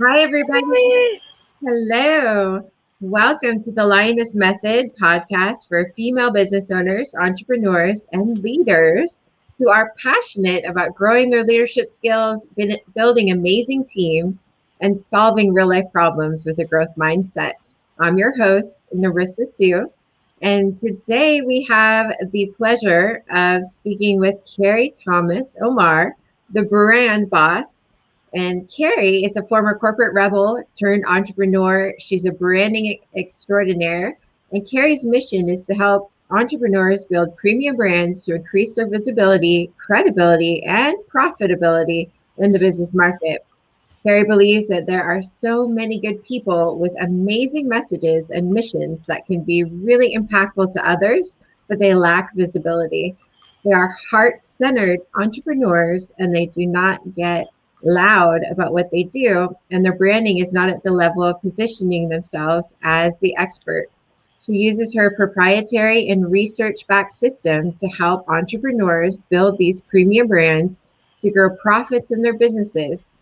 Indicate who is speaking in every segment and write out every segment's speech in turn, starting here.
Speaker 1: Hi, everybody.
Speaker 2: Hi.
Speaker 1: Hello. Welcome to the Lioness Method podcast for female business owners, entrepreneurs, and leaders who are passionate about growing their leadership skills, building amazing teams, and solving real life problems with a growth mindset. I'm your host, Narissa Sue. And today we have the pleasure of speaking with Carrie Thomas Omar, the brand boss. And Carrie is a former corporate rebel turned entrepreneur. She's a branding extraordinaire. And Carrie's mission is to help entrepreneurs build premium brands to increase their visibility, credibility, and profitability in the business market. Carrie believes that there are so many good people with amazing messages and missions that can be really impactful to others, but they lack visibility. They are heart centered entrepreneurs and they do not get loud about what they do, and their branding is not at the level of positioning themselves as the expert. She uses her proprietary and research backed system to help entrepreneurs build these premium brands to grow profits in their businesses.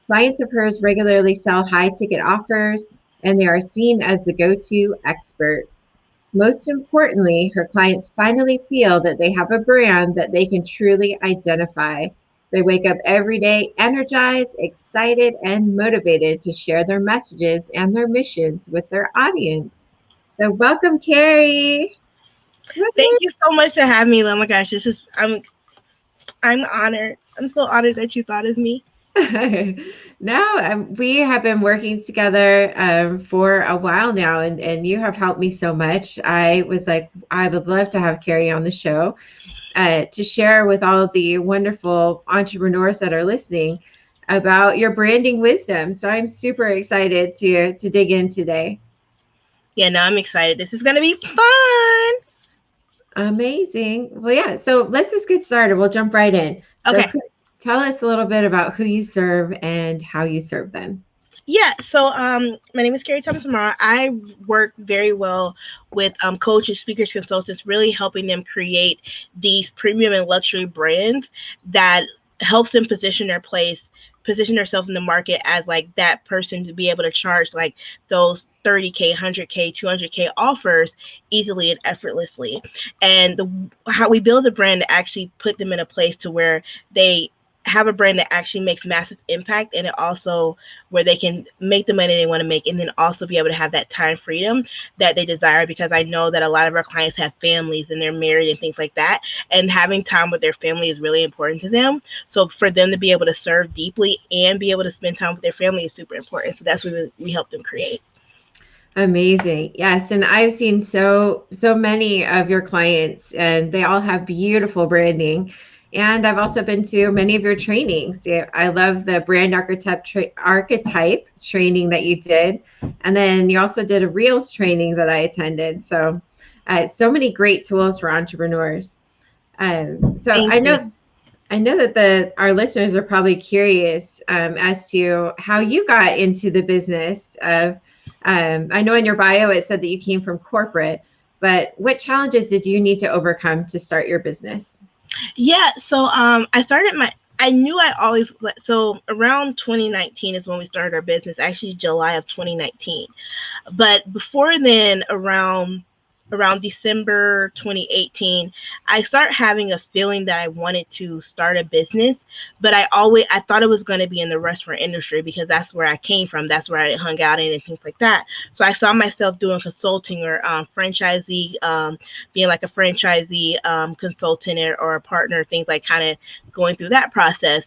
Speaker 1: Clients of hers regularly sell high ticket offers, and they are seen as the go to experts. Most importantly, her clients finally feel that they have a brand that they can truly identify. They wake up every day energized, excited, and motivated to share their messages and their missions with their audience. So, welcome, Carrie.
Speaker 2: Thank you so much for having me. Oh my gosh, I'm honored. I'm so honored that you thought of me.
Speaker 1: No, we have been working together for a while now, and you have helped me so much. I was like, I would love to have Carrie on the show to share with all of the wonderful entrepreneurs that are listening about your branding wisdom. So I'm super excited to dig in today.
Speaker 2: Yeah, no, I'm excited. This is gonna be fun.
Speaker 1: Amazing. Well, yeah. So let's just get started. We'll jump right in. So
Speaker 2: Okay.
Speaker 1: tell us a little bit about who you serve and how you serve them.
Speaker 2: Yeah, so my name is Carrie Thomas Amara. I work very well with coaches, speakers, consultants, really helping them create these premium and luxury brands that helps them position themselves in the market as like that person to be able to charge like those 30K, 100K, 200K offers easily and effortlessly. And how we build a brand to actually put them in a place to where they have a brand that actually makes massive impact, and it also where they can make the money they want to make, and then also be able to have that time freedom that they desire, because I know that a lot of our clients have families and they're married and things like that, and having time with their family is really important to them. So for them to be able to serve deeply and be able to spend time with their family is super important. So that's what we help them create.
Speaker 1: Amazing. Yes, and I've seen so many of your clients and they all have beautiful branding. And I've also been to many of your trainings. Yeah, I love the brand archetype training that you did. And then you also did a Reels training that I attended. So so many great tools for entrepreneurs. So
Speaker 2: Thank
Speaker 1: I
Speaker 2: you.
Speaker 1: know I know that the our listeners are probably curious as to how you got into the business of. I know in your bio it said that you came from corporate, but what challenges did you need to overcome to start your business?
Speaker 2: Yeah, so I started my I knew I always so around 2019 is when we started our business, actually July of 2019. But before then, around December 2018, I started having a feeling that I wanted to start a business, but I thought it was going to be in the restaurant industry because that's where I came from, that's where I hung out in and things like that. So I saw myself doing consulting or franchisee, being like a franchisee consultant or a partner, things like kind of going through that process.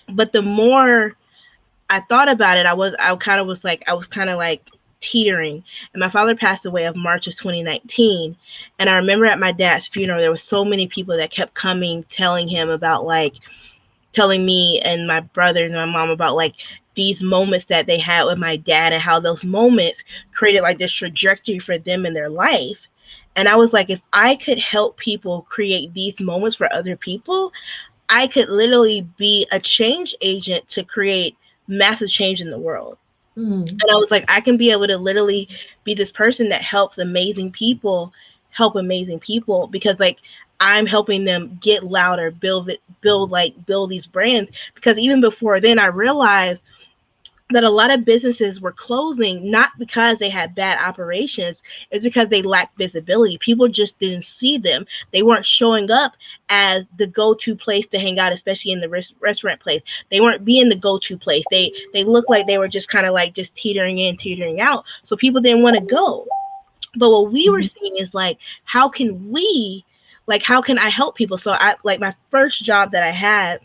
Speaker 2: But the more I thought about it, I was kind of like teetering. And my father passed away of March of 2019. And I remember at my dad's funeral, there were so many people that kept coming, telling him about like, telling me and my brother and my mom about like these moments that they had with my dad and how those moments created like this trajectory for them in their life. And I was like, if I could help people create these moments for other people, I could literally be a change agent to create massive change in the world.
Speaker 1: Mm,
Speaker 2: And I was like, I can be able to literally be this person that helps amazing people help amazing people, because like I'm helping them get louder, build these brands. Because even before then, I realized that a lot of businesses were closing, not because they had bad operations, it's because they lacked visibility. People just didn't see them. They weren't showing up as the go-to place to hang out, especially in the restaurant place. They weren't being the go-to place. They looked like they were just kind of like just teetering in, teetering out. So people didn't want to go. But what we were seeing is like, how can we, like, how can I help people? So I, like, my first job that I had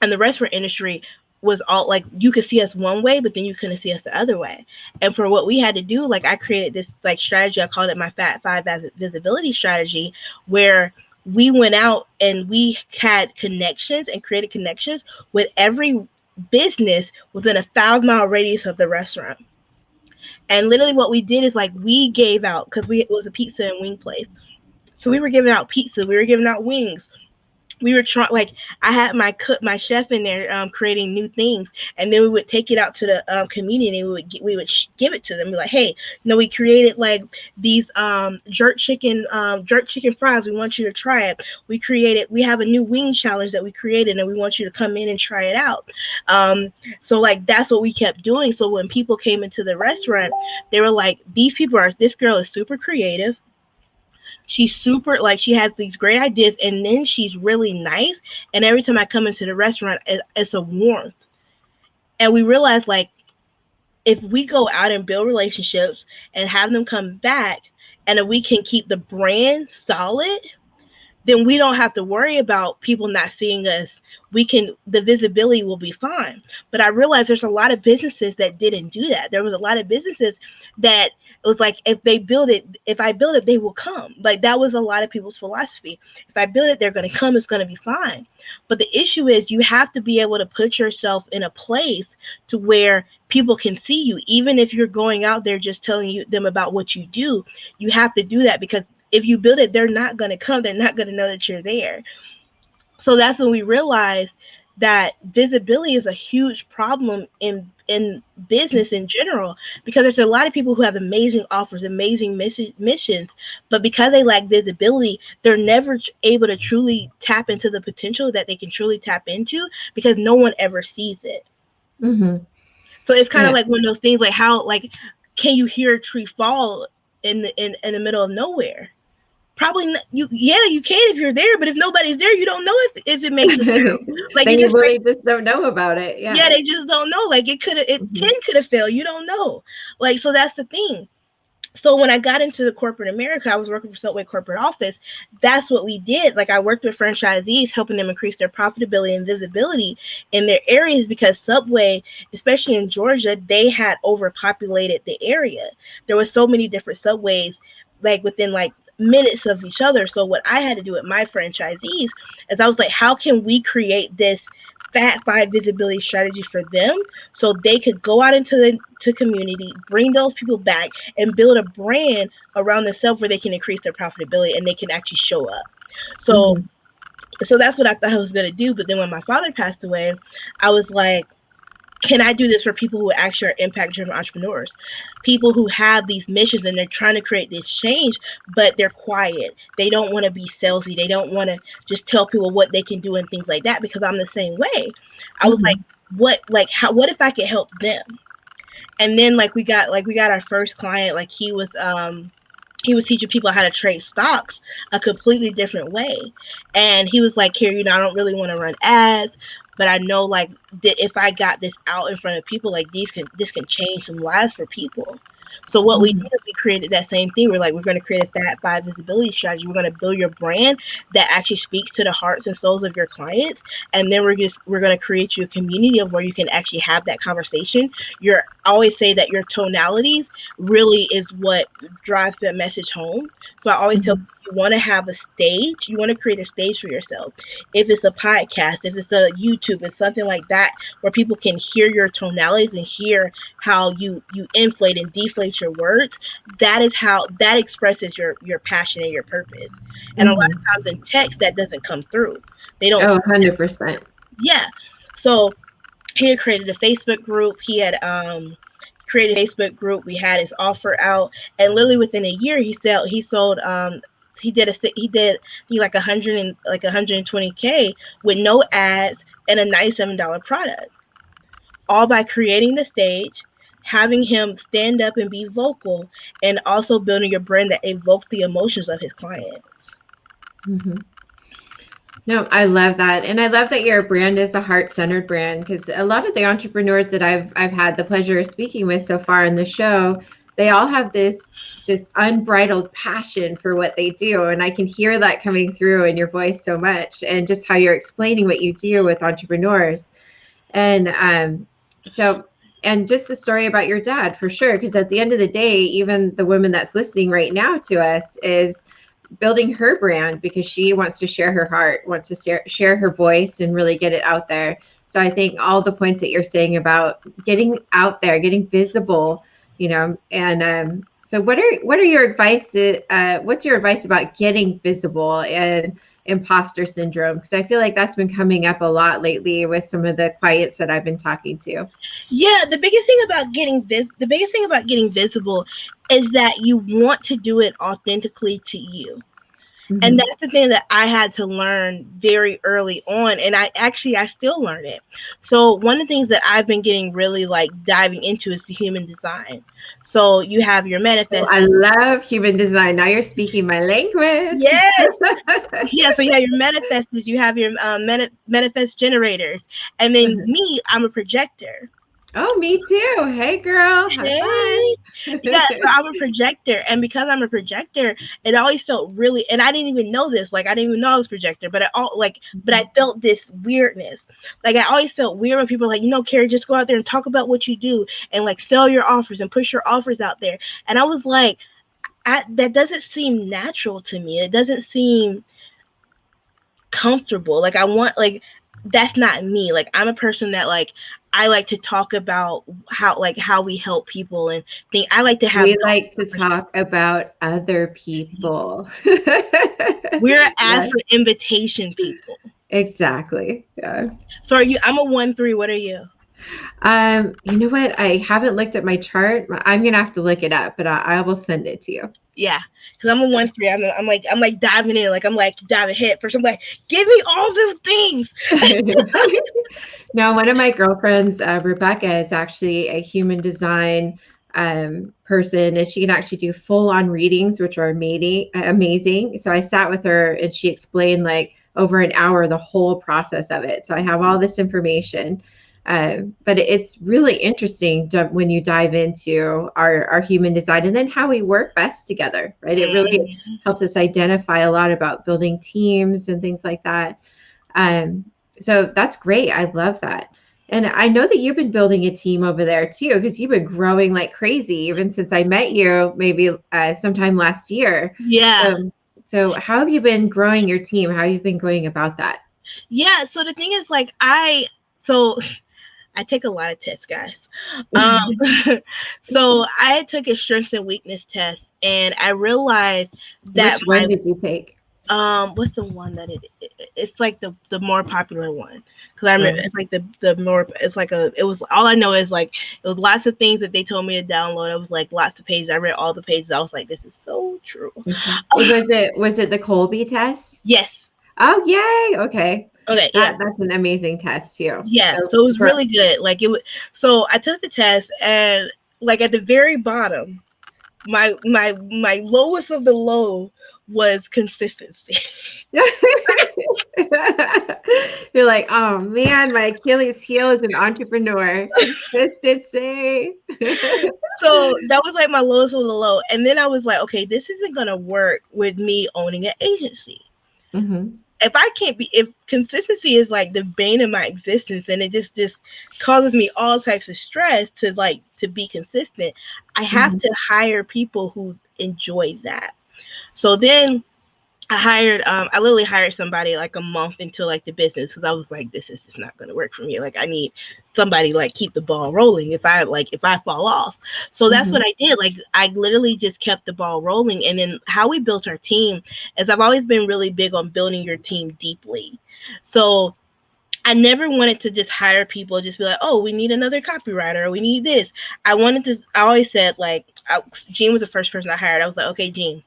Speaker 2: in the restaurant industry was all like, you could see us one way, but then you couldn't see us the other way. And for what we had to do, like, I created this like strategy. I called it my Fat Five as visibility strategy, where we went out and we had connections and created connections with every business within 1,000-mile radius of the restaurant. And literally what we did is like, we gave out, because it was a pizza and wing place. So we were giving out pizza, we were giving out wings, we were trying, like, I had my chef in there creating new things, and then we would take it out to the community, and we would give it to them. Be like, hey, we created like these jerk chicken fries. We want you to try it. We have a new wing challenge that we created, and we want you to come in and try it out. So like, that's what we kept doing. So when people came into the restaurant, they were like, this girl is super creative. She's super, like, she has these great ideas, and then she's really nice. And every time I come into the restaurant, it's a warmth. And we realized, like, if we go out and build relationships and have them come back, and if we can keep the brand solid, then we don't have to worry about people not seeing us. The visibility will be fine. But I realized there's a lot of businesses that didn't do that. There was a lot of businesses that it was like, if I build it, they will come. Like, that was a lot of people's philosophy. If I build it, they're going to come. It's going to be fine. But the issue is, you have to be able to put yourself in a place to where people can see you. Even if you're going out there just telling them about what you do, you have to do that, because if you build it, they're not going to come. They're not going to know that you're there. So that's when we realized that visibility is a huge problem in business in general, because there's a lot of people who have amazing offers, amazing missions, but because they lack visibility, they're never able to truly tap into the potential that they can truly tap into, because no one ever sees it.
Speaker 1: Mm-hmm.
Speaker 2: So it's kind of like one of those things, like, how, like, can you hear a tree fall in the middle of nowhere? Probably not. You can if you're there, but if nobody's there, you don't know if it makes a sound. Like,
Speaker 1: then you really just don't know about it.
Speaker 2: Yeah, they just don't know. Like, it 10 could have failed. You don't know. Like, so that's the thing. So when I got into the corporate America, I was working for Subway corporate office. That's what we did. Like, I worked with franchisees, helping them increase their profitability and visibility in their areas, because Subway, especially in Georgia, they had overpopulated the area. There were so many different Subways, like, within like minutes of each other. So what I had to do with my franchisees is, I was like, how can we create this Fat Five visibility strategy for them, so they could go out into the community, bring those people back, and build a brand around themselves where they can increase their profitability and they can actually show up. So so that's what I thought I was going to do. But then when my father passed away, I was like, can I do this for people who actually are impact-driven entrepreneurs, people who have these missions and they're trying to create this change, but they're quiet. They don't want to be salesy. They don't want to just tell people what they can do and things like that, because I'm the same way. I was like, what if I could help them? And then we got our first client. Like, he was teaching people how to trade stocks a completely different way. And he was like, here, I don't really want to run ads, but I know that if I got this out in front of people, like, this can change some lives for people. So what we did is we created that same thing. We're going to create a Fat Five visibility strategy. We're going to build your brand that actually speaks to the hearts and souls of your clients. And then we're going to create you a community of where you can actually have that conversation. I always say that your tonalities really is what drives that message home. So I always tell people, you want to have a stage. You want to create a stage for yourself. If it's a podcast, if it's a YouTube, it's something like that, where people can hear your tonalities and hear how you inflate and deflate your words. That expresses your passion and your purpose. And a lot of times in text, that doesn't come through. They don't.
Speaker 1: 100%.
Speaker 2: Yeah. So he had created a Facebook group. He had created a Facebook group. We had his offer out, and literally within a year, he did like 120K with no ads and a $97 product. all by creating the stage, having him stand up and be vocal, and also building a brand that evokes the emotions of his clients.
Speaker 1: Mm-hmm. No, I love that. And I love that your brand is a heart-centered brand, because a lot of the entrepreneurs that I've had the pleasure of speaking with so far in the show, they all have this just unbridled passion for what they do. And I can hear that coming through in your voice so much, and just how you're explaining what you do with entrepreneurs. And so, and just the story about your dad, for sure, because at the end of the day, even the woman that's listening right now to us is building her brand because she wants to share her heart, wants to share her voice and really get it out there. So I think all the points that you're saying about getting out there, getting visible, and so what are your advice? What's your advice about getting visible and imposter syndrome? Because I feel like that's been coming up a lot lately with some of the clients that I've been talking to.
Speaker 2: Yeah, the biggest thing about getting visible is that you want to do it authentically to you. And
Speaker 1: Mm-hmm.
Speaker 2: that's the thing that I had to learn very early on. And I still learn it. So one of the things that I've been getting really like diving into is the human design. So you have your
Speaker 1: Oh,
Speaker 2: manifest.
Speaker 1: I love human design. Now you're speaking my language.
Speaker 2: Yes. Yeah. So you have your manifestors, you have your manifest generators. And then me, I'm a projector.
Speaker 1: Oh, me too. Hey, girl. High
Speaker 2: Hey. Yeah, so
Speaker 1: five.
Speaker 2: I'm a projector, and because I'm a projector, it always felt really, and I didn't even know this, like I didn't even know I was a projector, but I felt this weirdness. Like I always felt weird when people were like, Carrie, just go out there and talk about what you do and like sell your offers and push your offers out there. And I was like, that doesn't seem natural to me. It doesn't seem comfortable. Like I want that's not me. Like I'm a person that like I like to talk about how we help people and think I like to have
Speaker 1: We like to talk about other people.
Speaker 2: we're asked
Speaker 1: Yes,
Speaker 2: for invitation people.
Speaker 1: exactly. Yeah.
Speaker 2: So I'm a 1-3. What are you?
Speaker 1: You know what? I haven't looked at my chart. I'm gonna have to look it up, but I will send it to you.
Speaker 2: Yeah, because I'm a 1-3. I'm like diving in, like I'm like diving head first. I'm like, give me all the things.
Speaker 1: No, one of my girlfriends, Rebecca, is actually a human design person, and she can actually do full-on readings, which are amazing. So I sat with her, and she explained like over an hour the whole process of it. So I have all this information. But it's really interesting when you dive into our human design and then how we work best together, right? It really helps us identify a lot about building teams and things like that. Um, so that's great. I love that. And I know that you've been building a team over there too, because you've been growing like crazy even since I met you, maybe sometime last year.
Speaker 2: Yeah.
Speaker 1: So how have you been growing your team? How have you been going about that?
Speaker 2: Yeah. So the thing is, like, I take a lot of tests, guys. So I took a strengths and weakness test, and I realized that
Speaker 1: Which one did you take?
Speaker 2: what's the one that it's like the more popular one, because I remember it's like the more it's like it was all I know is like it was lots of things that they told me to download. It was like lots of pages. I read all the pages. I was like, this is so true.
Speaker 1: Was it the Colby test?
Speaker 2: Yes.
Speaker 1: Oh, yay. Okay.
Speaker 2: Okay. Yeah.
Speaker 1: That's an amazing test too.
Speaker 2: Yeah. So it was really good. Like it was. So I took the test, and like at the very bottom, my lowest of the low was consistency.
Speaker 1: You're like, oh man, my Achilles heel is an entrepreneur. Consistency.
Speaker 2: So that was like my lowest of the low. And then I was like, okay, this isn't going to work with me owning an agency.
Speaker 1: Mm-hmm.
Speaker 2: If consistency is like the bane of my existence and it just causes me all types of stress to be consistent, I have to hire people who enjoy that. So then I literally hired somebody like a month into like the business because I was like, this is just not going to work for me. Like I need somebody like keep the ball rolling if I fall off. So that's what I did. Like I literally just kept the ball rolling. And then how we built our team is I've always been really big on building your team deeply. So I never wanted to just hire people, just be like, oh, we need another copywriter, or we need this. I always said like, Jean was the first person I hired. I was like, okay, Jean,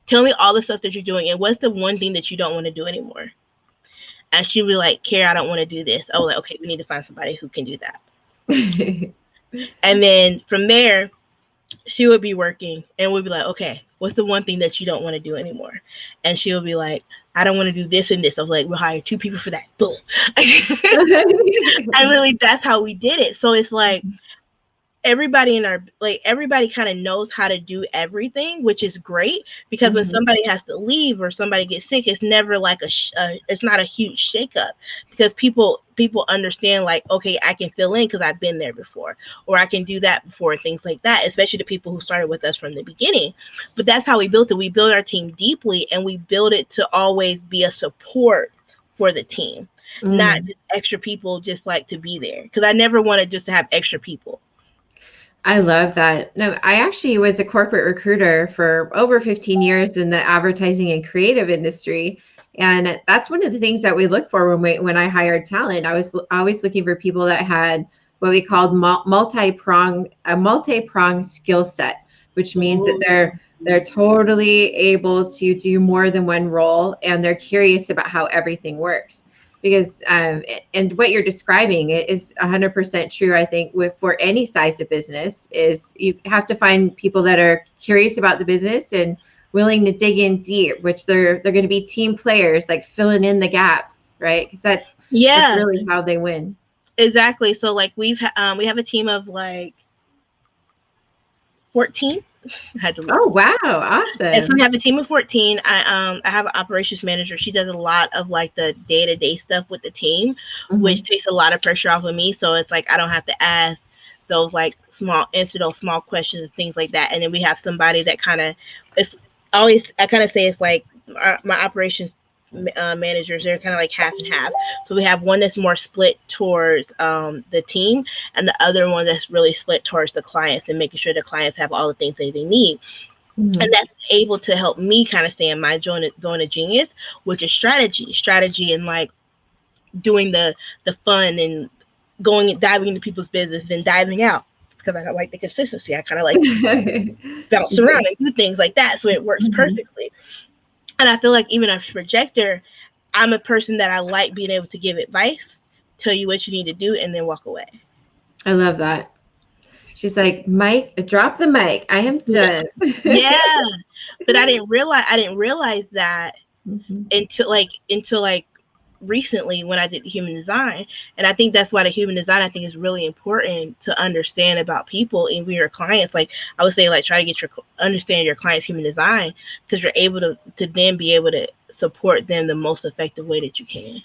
Speaker 2: tell me all the stuff that you're doing and what's the one thing that you don't want to do anymore. And she'd be like, Kara, I don't want to do this. Oh, like, okay, we need to find somebody who can do that. And then from there, she would be working and we'd be like, okay, what's the one thing that you don't want to do anymore? And she would be like, I don't want to do this and this. I was like, we'll hire 2 people for that. Boom. And really, that's how we did it. So it's like, everybody kind of knows how to do everything, which is great, because when somebody has to leave or somebody gets sick, it's never like it's not a huge shakeup, because people understand, like, okay, I can fill in because I've been there before, or I can do that before, things like that, especially the people who started with us from the beginning. But that's how we built it. We built our team deeply, and we built it to always be a support for the team, not just extra people just like to be there, because I never wanted just to have extra people.
Speaker 1: I love that. No, I actually was a corporate recruiter for over 15 years in the advertising and creative industry. And that's one of the things that we look for when I hired talent. I was always looking for people that had what we called multi-pronged skill set, which means that they're totally able to do more than one role, and they're curious about how everything works. Because and what you're describing is 100% true. I think for any size of business, is you have to find people that are curious about the business and willing to dig in deep, which they're going to be team players, like filling in the gaps, right? Because that's really how they win.
Speaker 2: Exactly. So like we have a team of like 14.
Speaker 1: Oh wow, awesome.
Speaker 2: And so we have a team of 14. I have an operations manager. She does a lot of like the day-to-day stuff with the team, which takes a lot of pressure off of me. So it's like I don't have to ask those like answer those small questions and things like that. And then we have somebody that kind of, I kind of say it's like my operations managers, they're kind of like half and half. So we have one that's more split towards the team, and the other one that's really split towards the clients and making sure the clients have all the things that they need. And that's able to help me kind of stay in my zone of genius, which is strategy and like doing the fun and diving into people's business and diving out, because I like the consistency. I kind of like to bounce around and do things like that, so it works perfectly. And I feel like even as a projector, I'm a person that I like being able to give advice, tell you what you need to do, and then walk away.
Speaker 1: I love that. She's like, Mike, drop the mic. I am done.
Speaker 2: Yeah. But I didn't realize that until like recently when I did the human design. And I think that's why the human design, I think, is really important to understand about people and your clients. Like I would say, like, try to understand your client's human design, because you're able to then be able to support them the most effective way that you can.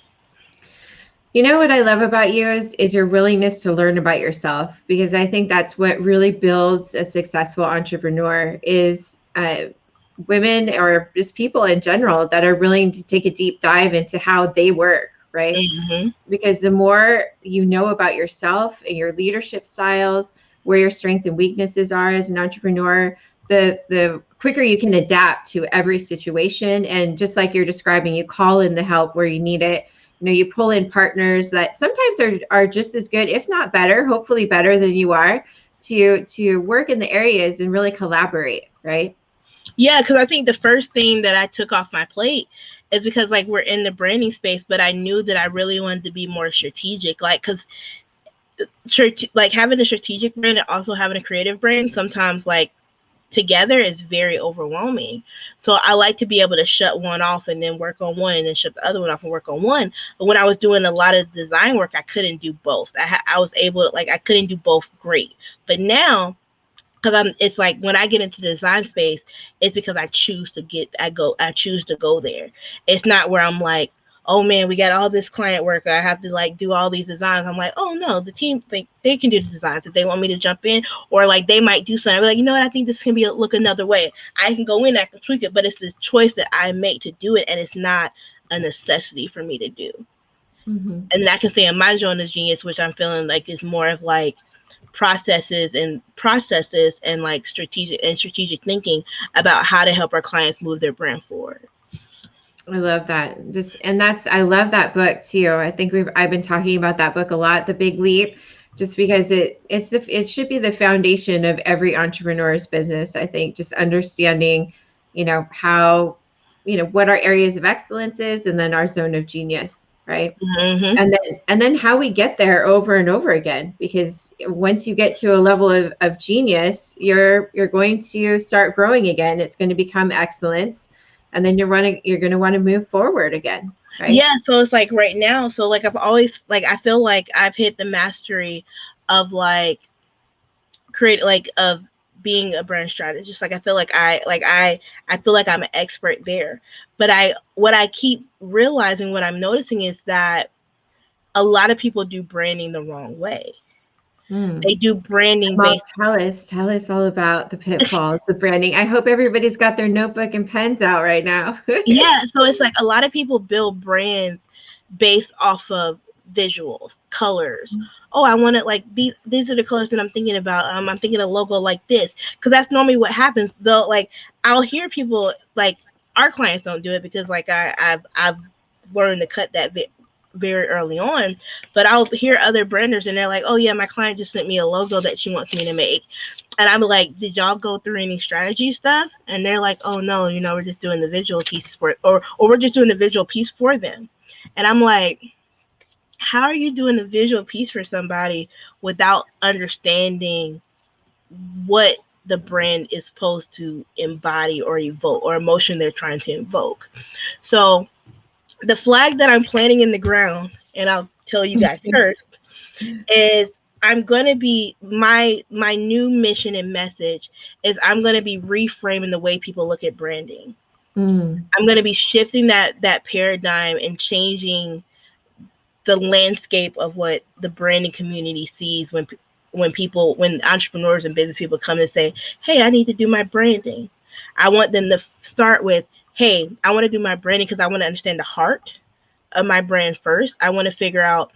Speaker 1: You know what I love about you is your willingness to learn about yourself, because I think that's what really builds a successful entrepreneur is women, or just people in general, that are willing to take a deep dive into how they work, right? Because the more you know about yourself and your leadership styles, where your strengths and weaknesses are as an entrepreneur, the quicker you can adapt to every situation. And just like you're describing, you call in the help where you need it. You know, you pull in partners that sometimes are just as good, if not better, hopefully better than you are, to work in the areas and really collaborate, right?
Speaker 2: Yeah, because I think the first thing that I took off my plate is because, like, we're in the branding space, but I knew that I really wanted to be more strategic. Like, because like having a strategic brand and also having a creative brand, sometimes like together is very overwhelming. So I like to be able to shut one off and then work on one, and then shut the other one off and work on one. But when I was doing a lot of design work, I couldn't do both. I was able to, like, I couldn't do both great. But now, because it's like when I get into the design space, it's because I choose to go there. It's not where I'm like, oh man, we got all this client work, I have to like do all these designs. I'm like, oh no, the team, like, they can do the designs if they want me to jump in, or like they might do something. I'm like, you know what, I think this can look another way. I can go in, I can tweak it, but it's the choice that I make to do it, and it's not a necessity for me to do. And I can say in my zone of genius, which I'm feeling like is more of like processes and like strategic thinking about how to help our clients move their brand forward.
Speaker 1: I love that. I love that book too. I think I've been talking about that book a lot, The Big Leap, just because it should be the foundation of every entrepreneur's business. I think just understanding, how, what our areas of excellence is, and then our zone of genius. right?
Speaker 2: Mm-hmm.
Speaker 1: And then how we get there over and over again, because once you get to a level of genius, you're going to start growing again. It's going to become excellence, and then you're going to want to move forward again, right?
Speaker 2: Yeah, so it's like right now, so like I've always like I feel like I've hit the mastery of like create like of being a brand strategist. Like I feel like I feel like I'm an expert there. But what I keep realizing, what I'm noticing is that a lot of people do branding the wrong way. They do branding
Speaker 1: Well,
Speaker 2: based.
Speaker 1: tell us all about the pitfalls of branding. I hope everybody's got their notebook and pens out right now.
Speaker 2: Yeah, so it's like a lot of people build brands based off of visuals, colors. Oh, I want it like these are the colors that I'm thinking about. I'm thinking a logo like this, because that's normally what happens. Though, like I'll hear people like our clients don't do it because like I've learned to cut that bit very early on. But I'll hear other branders and they're like, "Oh yeah, my client just sent me a logo that she wants me to make." And I'm like, did y'all go through any strategy stuff? And they're like, oh no, we're just doing the visual piece or we're just doing the visual piece for them. And I'm like, how are you doing the visual piece for somebody without understanding what the brand is supposed to embody or evoke or emotion they're trying to invoke? So the flag that I'm planting in the ground, and I'll tell you guys first, is I'm going to be my new mission and message is I'm going to be reframing the way people look at branding. I'm going to be shifting that paradigm and changing the landscape of what the branding community sees when entrepreneurs and business people come and say, "Hey, I need to do my branding." I want them to start with, "Hey, I want to do my branding because I want to understand the heart of my brand first. I want to figure out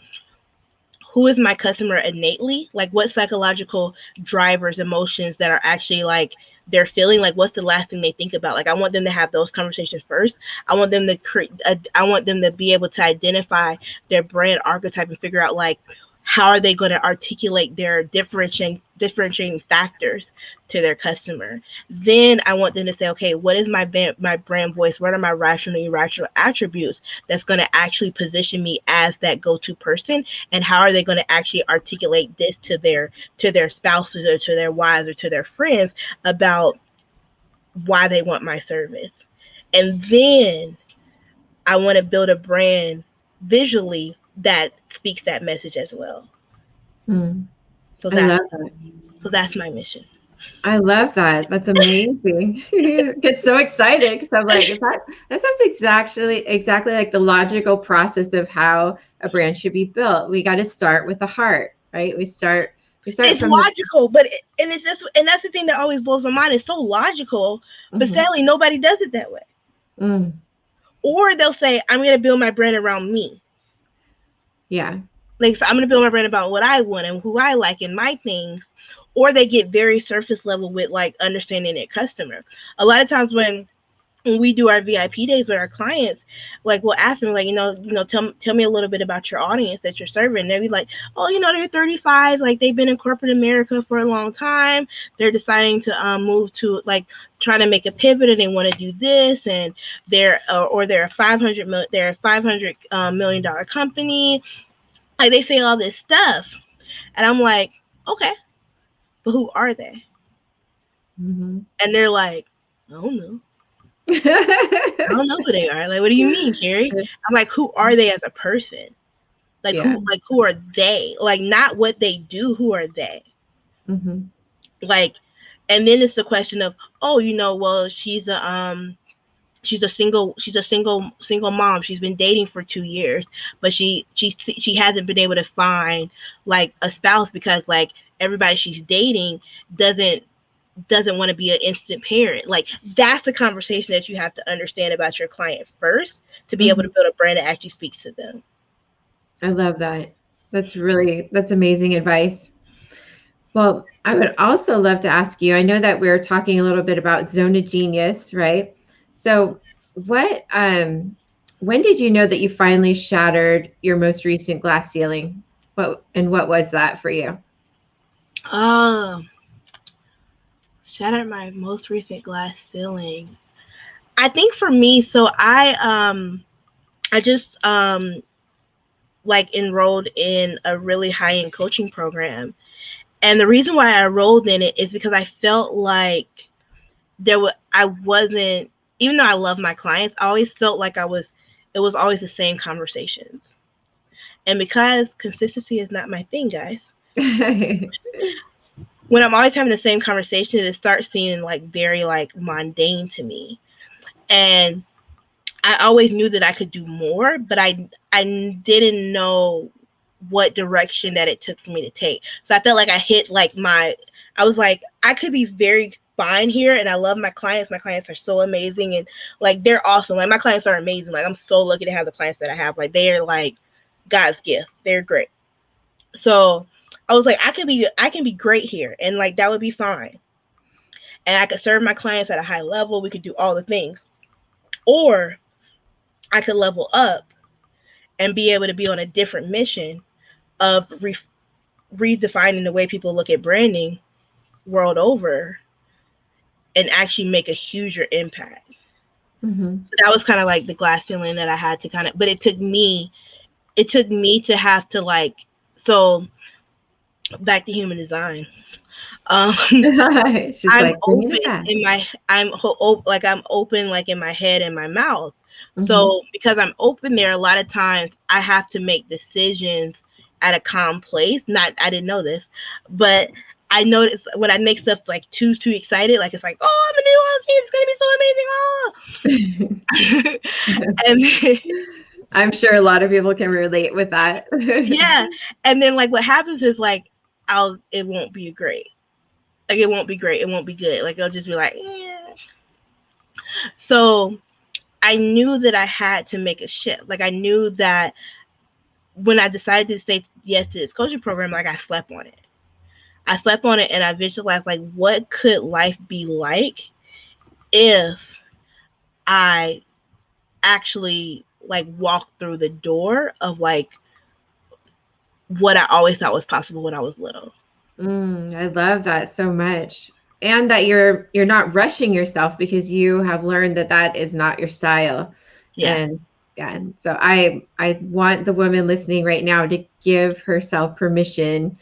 Speaker 2: who is my customer innately, like what psychological drivers, emotions that are actually like they're feeling, like what's the last thing they think about. Like I want them to have those conversations first. I want them to create I want them to be able to identify their brand archetype and figure out like how are they going to articulate their differentiating factors to their customer. Then I want them to say, okay, what is my brand voice? What are my rational irrational attributes that's going to actually position me as that go-to person? And how are they going to actually articulate this to their spouses or to their wives or to their friends about why they want my service? And then I want to build a brand visually that speaks that message as well. So
Speaker 1: I love that.
Speaker 2: that's my mission.
Speaker 1: I love that. That's amazing. Get so excited because I'm like, that sounds exactly like the logical process of how a brand should be built. We got to start with the heart, right? We start
Speaker 2: It's
Speaker 1: from
Speaker 2: logical, but that's the thing that always blows my mind. It's so logical, but sadly nobody does it that way. Or they'll say, I'm going to build my brand around me.
Speaker 1: Yeah.
Speaker 2: Like, so I'm going to build my brand about what I want and who I like and my things. Or they get very surface level with like understanding their customer. A lot of times when we do our VIP days with our clients, like we'll ask them, like, tell me a little bit about your audience that you're serving. And they'll be like, oh, they're 35, like they've been in corporate America for a long time. They're deciding to move to like trying to make a pivot and they want to do this, and they're a $500 million company. Like they say all this stuff, and I'm like, okay, but who are they? And they're like, I don't know. I don't know who they are. Like, what do you mean, Carrie? I'm like, who are they as a person? Like, who are they? Like, not what they do. Who are they? Like, and then it's the question of, oh, well, she's a single mom. She's been dating for 2 years, but she hasn't been able to find like a spouse because like everybody she's dating doesn't want to be an instant parent. Like that's the conversation that you have to understand about your client first to be able to build a brand that actually speaks to them.
Speaker 1: I love that. That's amazing advice. Well, I would also love to ask you, I know that we're talking a little bit about Zone of Genius, right? So when did you know that you finally shattered your most recent glass ceiling? What was that for you?
Speaker 2: Shattered my most recent glass ceiling. I think for me, so I just like enrolled in a really high-end coaching program. And the reason why I enrolled in it is because I felt like I wasn't, even though I love my clients, I always felt like it was always the same conversations. And because consistency is not my thing, guys, when I'm always having the same conversation, it starts seeming like very like mundane to me. And I always knew that I could do more, but I didn't know what direction that it took for me to take. So I felt like I hit like I was like, I could be very fine here, and I love my clients. My clients are so amazing, and like they're awesome. Like my clients are amazing. Like I'm so lucky to have the clients that I have. Like they are like God's gift. They're great. So I was like, I can be great here, and like that would be fine. And I could serve my clients at a high level. We could do all the things. Or I could level up and be able to be on a different mission of redefining the way people look at branding world over and actually make a huger impact.
Speaker 1: Mm-hmm.
Speaker 2: So that was kind of like the glass ceiling that I had to kind of, but it took me to have to like, so back to human design.
Speaker 1: She's
Speaker 2: I'm
Speaker 1: like, bring
Speaker 2: open
Speaker 1: it back.
Speaker 2: in my, I'm open like in my head and my mouth.
Speaker 1: Mm-hmm.
Speaker 2: So because I'm open there, a lot of times I have to make decisions at a calm place. Not, I didn't know this, but I noticed when I make stuff like too excited, like it's like, oh, I'm gonna do all these, it's gonna be so amazing. Oh, and
Speaker 1: I'm sure a lot of people can relate with that.
Speaker 2: yeah, and then like what happens is like it won't be great. Like it won't be great. It won't be good. Like it'll just be like, yeah. So I knew that I had to make a shift. Like I knew that when I decided to say yes to this coaching program, like I slept on it. I slept on it and I visualized like what could life be like if I actually like walked through the door of like what I always thought was possible when I was little.
Speaker 1: I love that so much. And that you're not rushing yourself because you have learned that that is not your style.
Speaker 2: Yeah.
Speaker 1: And yeah, so I want the woman listening right now to give herself permission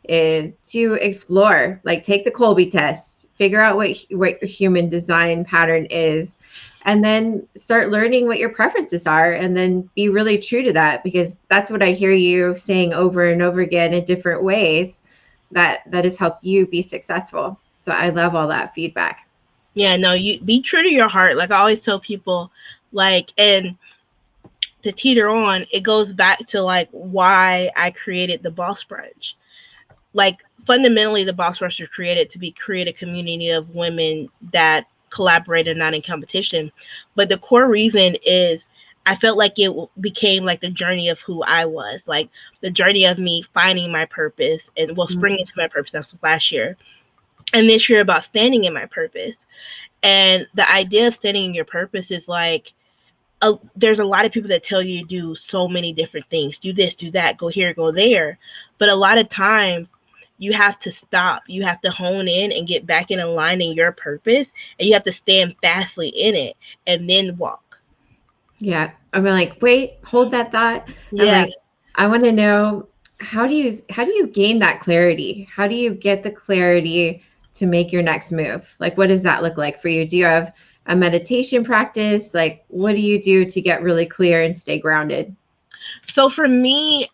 Speaker 1: to explore, like take the Colby test, figure out what your human design pattern is, and then start learning what your preferences are, and then be really true to that, because that's what I hear you saying over and over again in different ways that has helped you be successful. So I love all that feedback.
Speaker 2: Yeah, no, you be true to your heart. Like I always tell people, like, and to teeter on, it goes back to like why I created the Boss Brunch. Like fundamentally, the Boss Brunch was created to create a community of women that collaborate and not in competition. But the core reason is I felt like it became like the journey of who I was, like the journey of me finding my purpose and springing to my purpose. That was last year. And this year about standing in my purpose. And the idea of standing in your purpose is like, there's a lot of people that tell you to do so many different things. Do this, do that, go here, go there. But a lot of times you have to stop. You have to hone in and get back in aligning your purpose. And you have to stand fastly in it and then walk.
Speaker 1: Yeah. I'm like, wait, hold that thought.
Speaker 2: Yeah.
Speaker 1: I'm like, I want to know, how do you gain that clarity? How do you get the clarity to make your next move? Like, what does that look like for you? Do you have a meditation practice? Like, what do you do to get really clear and stay grounded?
Speaker 2: So for me,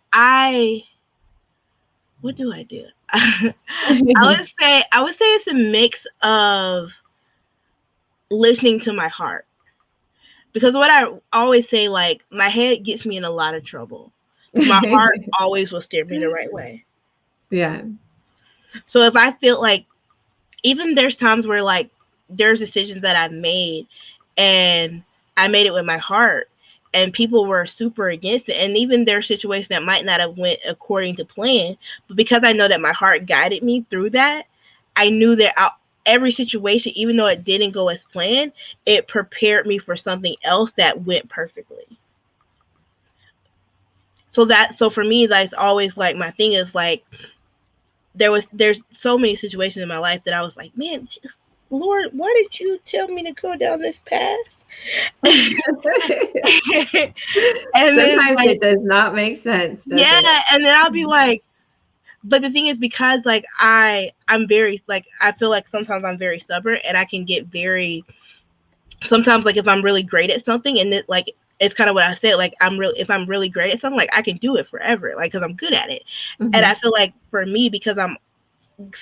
Speaker 2: what do I do? I would say it's a mix of listening to my heart. Because what I always say, like, my head gets me in a lot of trouble. My heart always will steer me the right way.
Speaker 1: Yeah.
Speaker 2: So if I feel like, even there's times where like there's decisions that I've made and I made it with my heart and people were super against it. And even there's situations that might not have went according to plan, but because I know that my heart guided me through that, I knew that every situation, even though it didn't go as planned, it prepared me for something else that went perfectly. So for me, that's always like my thing is like, there's so many situations in my life that I was like, man, Lord, why did you tell me to go down this path? And then
Speaker 1: Sometimes
Speaker 2: like,
Speaker 1: it does not make sense, does it?
Speaker 2: yeah, and then I'll be like, but the thing is, because like I'm very like, I feel like sometimes I'm very stubborn, and I can get very, sometimes like if I'm really great at something, and it like, it's kind of what I said, like if I'm really great at something, like I can do it forever, like because I'm good at it. And I feel like for me, because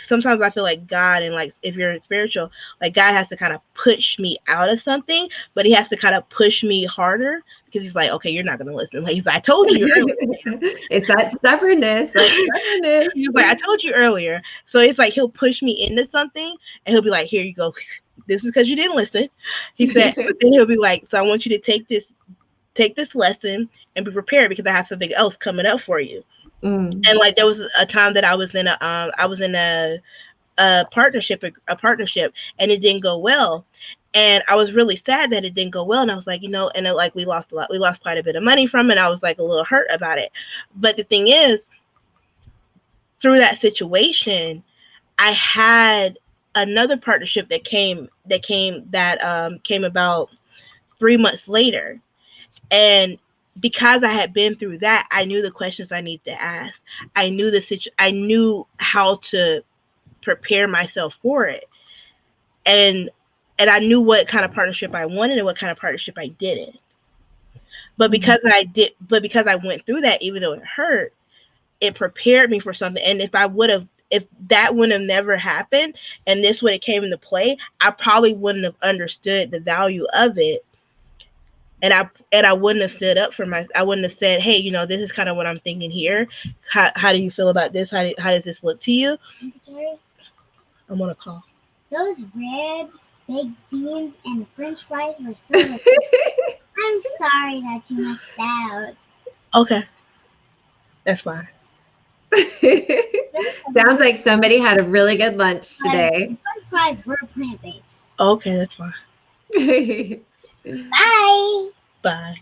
Speaker 2: sometimes I feel like God, and like if you're spiritual, like God has to kind of push me out of something, but he has to kind of push me harder, because he's like, okay, you're not going to listen. Like he's like, I told you earlier.
Speaker 1: It's that stubbornness.
Speaker 2: He's like, I told you earlier. So it's like he'll push me into something, and he'll be like, here you go. This is because you didn't listen. He said, but then he'll be like, so I want you to take this lesson and be prepared, because I have something else coming up for you. And like there was a time that I was in a partnership, and it didn't go well. And I was really sad that it didn't go well. And I was like, and like we lost quite a bit of money from it. I was like a little hurt about it. But the thing is, through that situation, I had another partnership that came about 3 months later. And because I had been through that, I knew the questions I needed to ask. I knew how to prepare myself for it. And I knew what kind of partnership I wanted and what kind of partnership I didn't. But because I went through that, even though it hurt, it prepared me for something. And if that wouldn't have never happened, and this would have came into play, I probably wouldn't have understood the value of it. And I wouldn't have stood up for I wouldn't have said, hey, this is kind of what I'm thinking here. How do you feel about this? How does this look to you? I'm on a call.
Speaker 3: Those ribs, baked beans, and French fries were so good. I'm sorry that you missed out.
Speaker 2: Okay. That's fine.
Speaker 1: Sounds like somebody had a really good lunch today.
Speaker 3: French fries were plant-based.
Speaker 2: Okay, that's fine.
Speaker 3: Bye.
Speaker 2: Bye.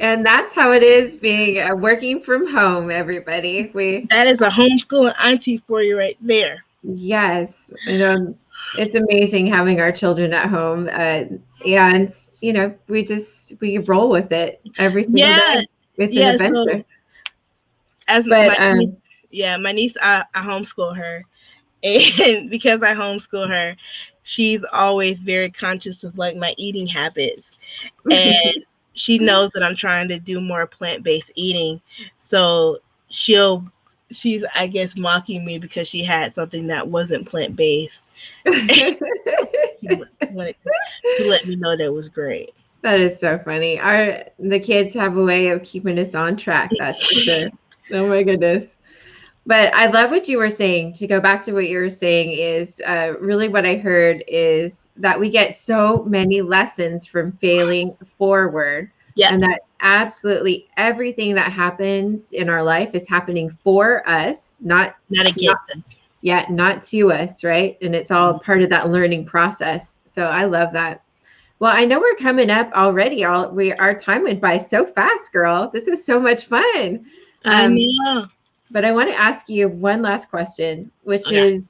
Speaker 1: And that's how it is being working from home, everybody.
Speaker 2: That is a homeschooling auntie for you right there.
Speaker 1: Yes. It's amazing having our children at home. And, we roll with it every single day. It's an adventure.
Speaker 2: My niece, I homeschool her. And because I homeschool her, she's always very conscious of like my eating habits. And she knows that I'm trying to do more plant-based eating. So she's, I guess, mocking me because she had something that wasn't plant-based. She let me know that was great.
Speaker 1: That is so funny. The kids have a way of keeping us on track, that's for sure. Oh my goodness. But I love what you were saying. To go back to what you were saying is really what I heard is that we get so many lessons from failing forward.
Speaker 2: Yeah.
Speaker 1: And that absolutely everything that happens in our life is happening for us, not
Speaker 2: against us.
Speaker 1: Yeah, not to us, right? And it's all part of that learning process. So I love that. Well, I know we're coming up already. Our time went by so fast, girl. This is so much fun.
Speaker 2: I know.
Speaker 1: But I want to ask you one last question, which is,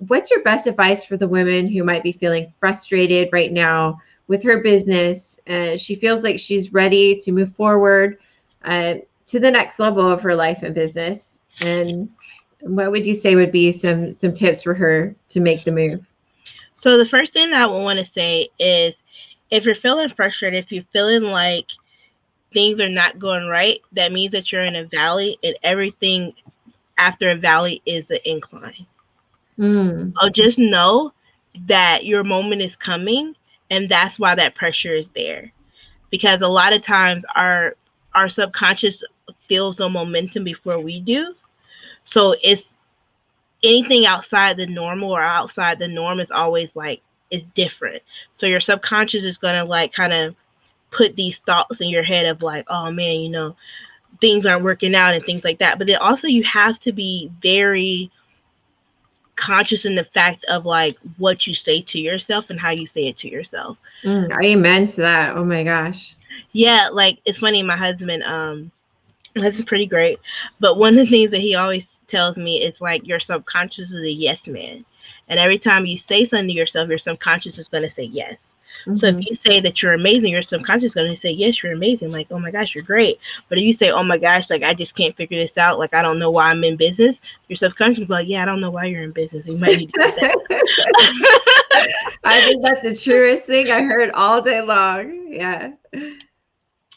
Speaker 1: what's your best advice for the woman who might be feeling frustrated right now with her business? She feels like she's ready to move forward to the next level of her life and business. And what would you say would be some tips for her to make the move?
Speaker 2: So the first thing that I would want to say is, if you're feeling frustrated, if you're feeling like things are not going right, that means that you're in a valley, and everything after a valley is an incline. So just know that your moment is coming, and that's why that pressure is there. Because a lot of times our subconscious feels the momentum before we do. So it's anything outside the normal or outside the norm is always like, it's different. So your subconscious is going to like kind of put these thoughts in your head of like, oh man, things aren't working out and things like that. But then also you have to be very conscious in the fact of like what you say to yourself and how you say it to yourself.
Speaker 1: Amen to that. Oh my gosh.
Speaker 2: Yeah, like it's funny, my husband That's pretty great. But one of the things that he always tells me is like your subconscious is a yes man. And every time you say something to yourself, your subconscious is going to say yes. So if you say that you're amazing, your subconscious is going to say, yes, you're amazing. Like, oh my gosh, you're great. But if you say, oh my gosh, like, I just can't figure this out. Like, I don't know why I'm in business. Your subconscious will be like, yeah, I don't know why you're in business. You might need to do that.
Speaker 1: I think that's the truest thing I heard all day long. Yeah.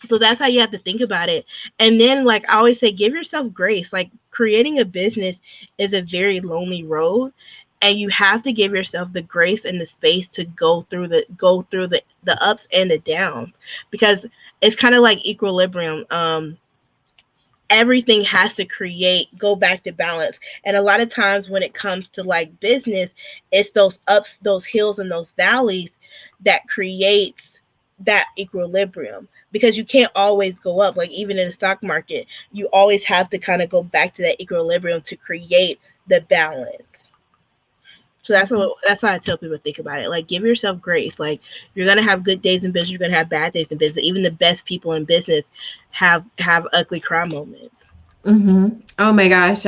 Speaker 2: So that's how you have to think about it. And then, like I always say, give yourself grace. Like creating a business is a very lonely road. And you have to give yourself the grace and the space to go through the ups and the downs, because it's kind of like equilibrium. Everything has to go back to balance. And a lot of times when it comes to like business, it's those ups, those hills, and those valleys that creates that equilibrium, because you can't always go up. Like even in the stock market, you always have to kind of go back to that equilibrium to create the balance. So that's how I tell people to think about it. Like give yourself grace. Like you're gonna have good days in business, you're gonna have bad days in business. Even the best people in business have ugly cry moments.
Speaker 1: Oh my gosh,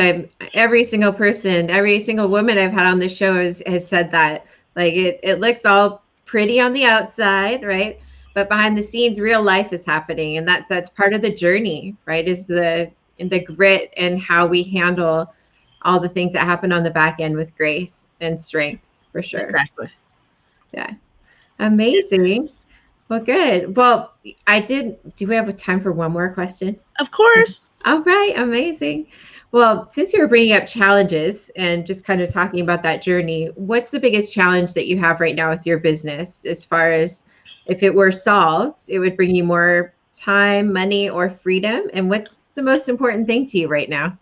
Speaker 1: every single person, every single woman I've had on this show has said that. Like it looks all pretty on the outside, right? But behind the scenes, real life is happening, and that's part of the journey, right? Is the grit and how we handle all the things that happen on the back end with grace and strength, for sure.
Speaker 2: Exactly.
Speaker 1: Yeah. Amazing. Well, good. Well, do we have time for one more question?
Speaker 2: Of course.
Speaker 1: All right. Amazing. Well, since you were bringing up challenges and just kind of talking about that journey, what's the biggest challenge that you have right now with your business, as far as if it were solved, it would bring you more time, money, or freedom? And what's the most important thing to you right now?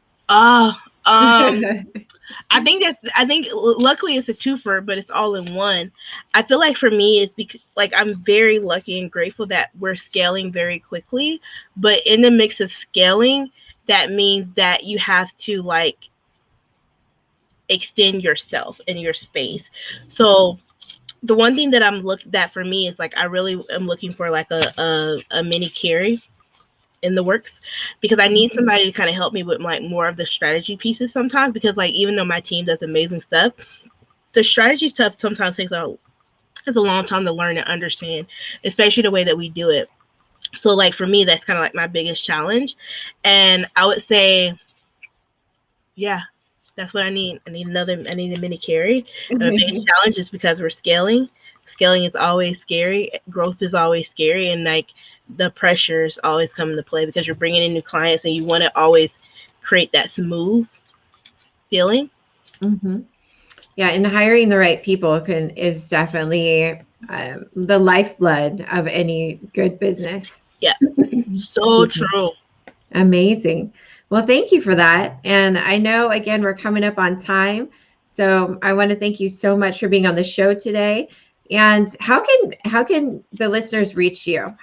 Speaker 2: I think luckily it's a twofer, but it's all in one. I feel like for me it's because like I'm very lucky and grateful that we're scaling very quickly, but in the mix of scaling, that means that you have to like extend yourself and your space. So the one thing that for me is like I really am looking for like a mini Carrie in the works, because I need somebody to kind of help me with like more of the strategy pieces sometimes, because like even though my team does amazing stuff, the strategy stuff sometimes takes a long time to learn and understand, especially the way that we do it. So like for me, that's kind of like my biggest challenge. And I would say, yeah, that's what I need. I need a mini Carrie. And the biggest challenge is because we're scaling. Scaling is always scary. Growth is always scary. And like the pressures always come into play because you're bringing in new clients and you want to always create that smooth feeling.
Speaker 1: Yeah, and hiring the right people is definitely the lifeblood of any good business.
Speaker 2: Yeah, so true.
Speaker 1: Amazing. Well, thank you for that. And I know, again, we're coming up on time. So I want to thank you so much for being on the show today. And how can the listeners reach you?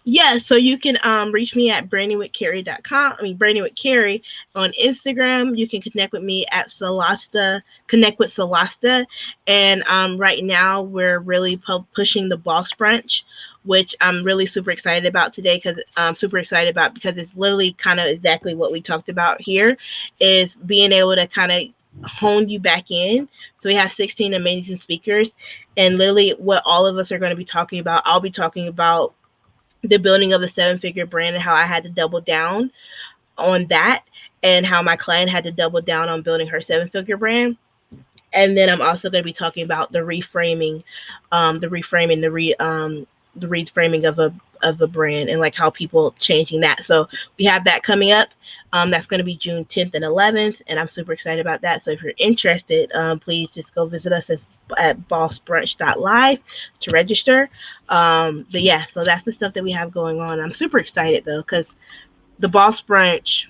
Speaker 2: Yeah, so you can reach me at brandingwithcarrie.com. I mean, Branding with Carrie on Instagram. You can connect with me at Solasta, Connect with Solasta. And right now we're really pushing the Boss Brunch, which I'm really super excited about today, because it's literally kind of exactly what we talked about here, is being able to kind of hone you back in. So we have 16 amazing speakers, and literally what all of us are going to be talking about, I'll be talking about the building of a 7-figure brand and how I had to double down on that, and how my client had to double down on building her 7-figure brand. And then I'm also going to be talking about the reframing of a brand, and like how people changing that. So we have that coming up. That's going to be June 10th and 11th, and I'm super excited about that. So if you're interested, please just go visit us at bossbrunch.live to register. But yeah, so that's the stuff that we have going on. I'm super excited though, because the Boss Brunch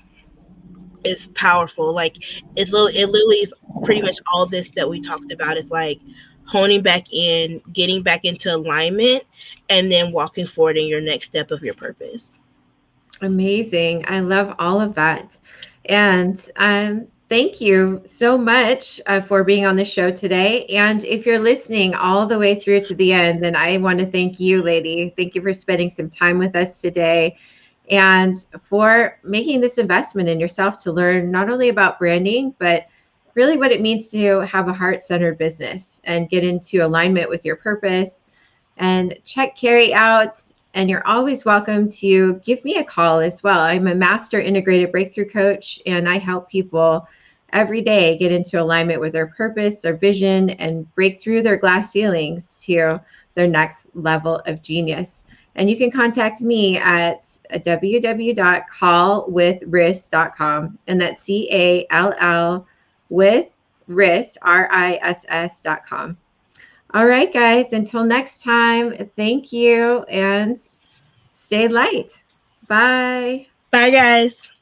Speaker 2: is powerful. Like it literally is pretty much all this that we talked about. Is like honing back in, getting back into alignment, and then walking forward in your next step of your purpose.
Speaker 1: Amazing. I love all of that. And thank you so much for being on the show today. And if you're listening all the way through to the end, then I want to thank you, lady. Thank you for spending some time with us today. and for making this investment in yourself to learn not only about branding, but really what it means to have a heart-centered business and get into alignment with your purpose. And check Carrie out. And you're always welcome to give me a call as well. I'm a master integrated breakthrough coach, and I help people every day get into alignment with their purpose, their vision, and break through their glass ceilings to their next level of genius. And you can contact me at www.callwithriss.com. And that's CALL with riss, RISS.com. All right, guys, until next time, thank you and stay light. Bye.
Speaker 2: Bye, guys.